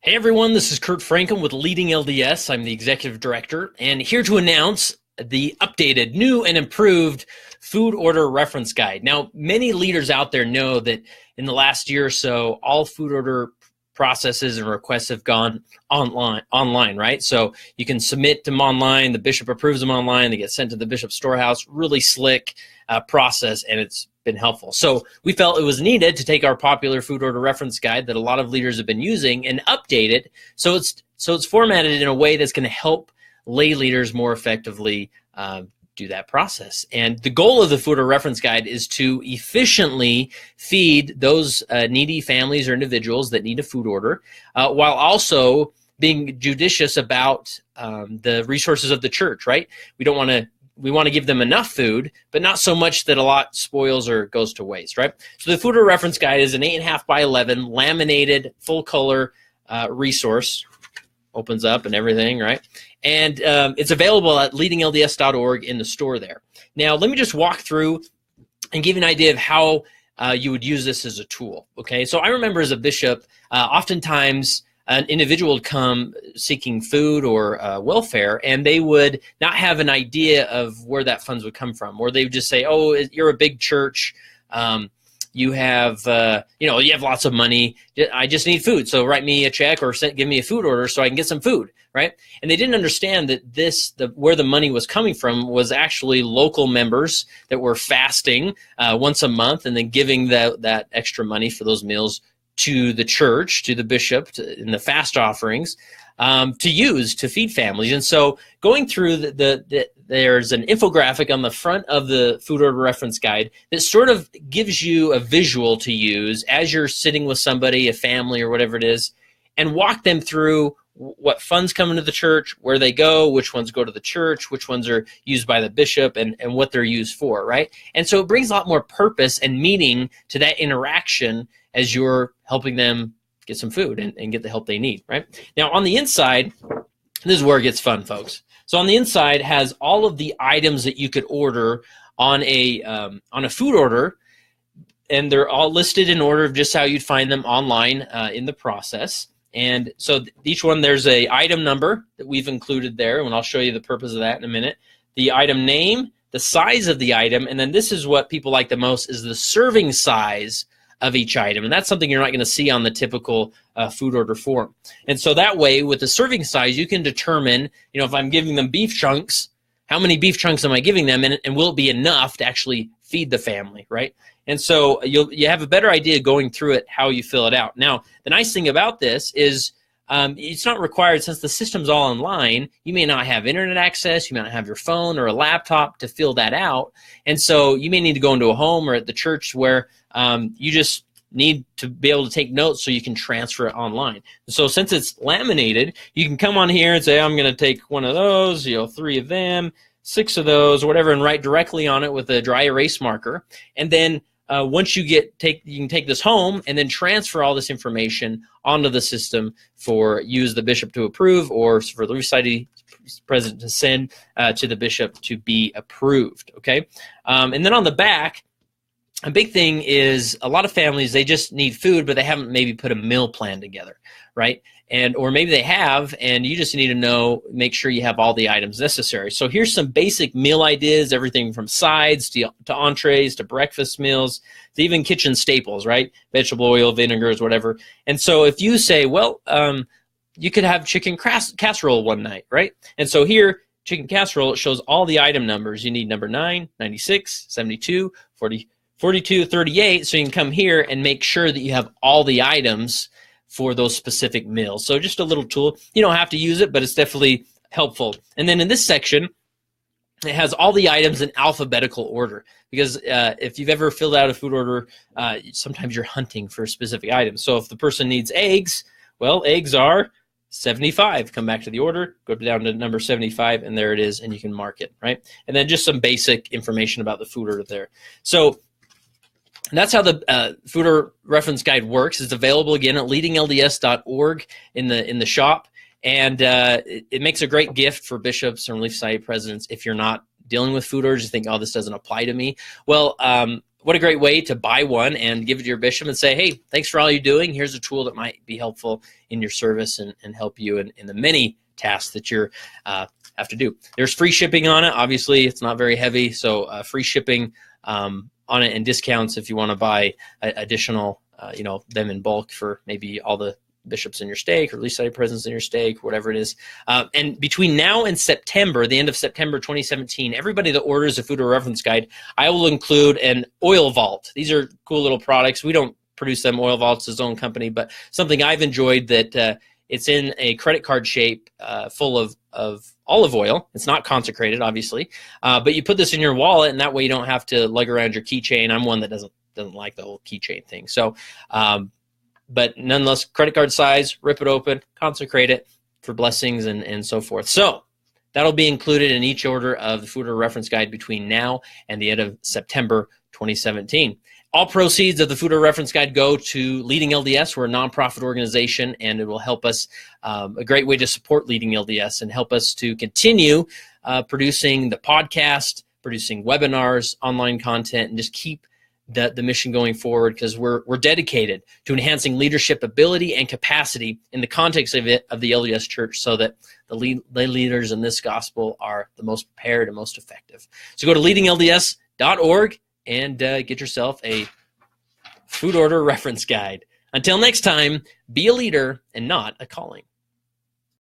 Hey everyone, this is Kurt Franklin with Leading LDS. I'm the executive director and here to announce the updated, new and improved food order reference guide. Now, many leaders out there know that in the last year or so, all food order processes and requests have gone online, right? So you can submit them online, the bishop approves them online, they get sent to the bishop's storehouse, really slick process, and it's been helpful. So we felt it was needed to take our popular food order reference guide that a lot of leaders have been using and update it so it's formatted in a way that's going to help lay leaders more effectively do that process. And the goal of the food order reference guide is to efficiently feed those needy families or individuals that need a food order, while also being judicious about the resources of the church, right? We want to give them enough food, but not so much that a lot spoils or goes to waste, right? So the food order reference guide is an 8.5 by 11 laminated full color resource. Opens up and everything, right? And it's available at leadinglds.org in the store there. Now, let me just walk through and give you an idea of how you would use this as a tool, okay? So I remember as a bishop, oftentimes an individual would come seeking food or welfare, and they would not have an idea of where that funds would come from, or they would just say, "Oh, you're a big church, you have you have lots of money. I just need food, so write me a check or give me a food order so I can get some food," right? And they didn't understand that where the money was coming from was actually local members that were fasting once a month and then giving that extra money for those meals to the church, to the bishop, in the fast offerings, to use to feed families. And so going through there's an infographic on the front of the food order reference guide that sort of gives you a visual to use as you're sitting with somebody, a family or whatever it is, and walk them through what funds come into the church, where they go, which ones go to the church, which ones are used by the bishop, and what they're used for, right? And so it brings a lot more purpose and meaning to that interaction as you're helping them get some food and get the help they need, right? Now, on the inside, this is where it gets fun, folks. So on the inside has all of the items that you could order on a food order, and they're all listed in order of just how you'd find them online in the process. And so each one, there's a item number that we've included there, and I'll show you the purpose of that in a minute. The item name, the size of the item, and then this is what people like the most, is the serving size of each item. And that's something you're not going to see on the typical food order form. And so that way, with the serving size, you can determine, if I'm giving them beef chunks, how many beef chunks am I giving them, and will it be enough to actually feed the family, right? And so you have a better idea going through it, how you fill it out. Now, the nice thing about this is it's not required, since the system's all online. You may not have internet access, you may not have your phone or a laptop to fill that out. And so you may need to go into a home or at the church where you just need to be able to take notes so you can transfer it online. So since it's laminated, you can come on here and say, I'm going to take one of those, 3 of them, 6 of those, or whatever, and write directly on it with a dry erase marker. And then once you you can take this home and then transfer all this information onto the system for you as the bishop to approve, or for the Relief Society president to send to the bishop to be approved, okay? And then on the back, a big thing is a lot of families, they just need food, but they haven't maybe put a meal plan together, right? Or maybe they have, and you just need to make sure you have all the items necessary. So here's some basic meal ideas, everything from sides to entrees to breakfast meals to even kitchen staples, right? Vegetable oil, vinegars, whatever. And so if you say, well, you could have chicken casserole one night, right? And so here, chicken casserole, it shows all the item numbers. You need number 9, 96, 72, 40, 42, 38, so you can come here and make sure that you have all the items for those specific meals. So just a little tool. You don't have to use it, but it's definitely helpful. And then in this section, it has all the items in alphabetical order, because if you've ever filled out a food order, sometimes you're hunting for specific items. So if the person needs eggs, well, eggs are 75. Come back to the order, go down to number 75, and there it is, and you can mark it, right? And then just some basic information about the food order there. So and that's how the food order reference guide works. It's available again at leadinglds.org in the shop, and it makes a great gift for bishops and Relief Society presidents if you're not dealing with food orders. You think, oh, this doesn't apply to me. Well, what a great way to buy one and give it to your bishop and say, hey, thanks for all you're doing. Here's a tool that might be helpful in your service and help you in the many tasks that you're have to do. There's free shipping on it. Obviously, it's not very heavy, so free shipping on it and discounts if you want to buy additional, them in bulk for maybe all the bishops in your stake or least study presidents in your stake, whatever it is. And between now and September, the end of September 2017, everybody that orders a food order reference guide, I will include an oil vault. These are cool little products. We don't produce them. Oil Vault's his own company, but something I've enjoyed that it's in a credit card shape full of olive oil. It's not consecrated, obviously, but you put this in your wallet, and that way you don't have to lug around your keychain. I'm one that doesn't like the whole keychain thing. So, but nonetheless, credit card size, rip it open, consecrate it for blessings and so forth. So that'll be included in each order of the food order reference guide between now and the end of September 2017. All proceeds of the food order reference guide go to Leading LDS. We're a nonprofit organization, and it will help us, a great way to support Leading LDS and help us to continue producing the podcast, producing webinars, online content, and just keep the mission going forward, because we're dedicated to enhancing leadership ability and capacity in the context of the LDS Church, so that the leaders in this gospel are the most prepared and most effective. So go to leadinglds.org and get yourself a food order reference guide. Until next time, be a leader and not a calling.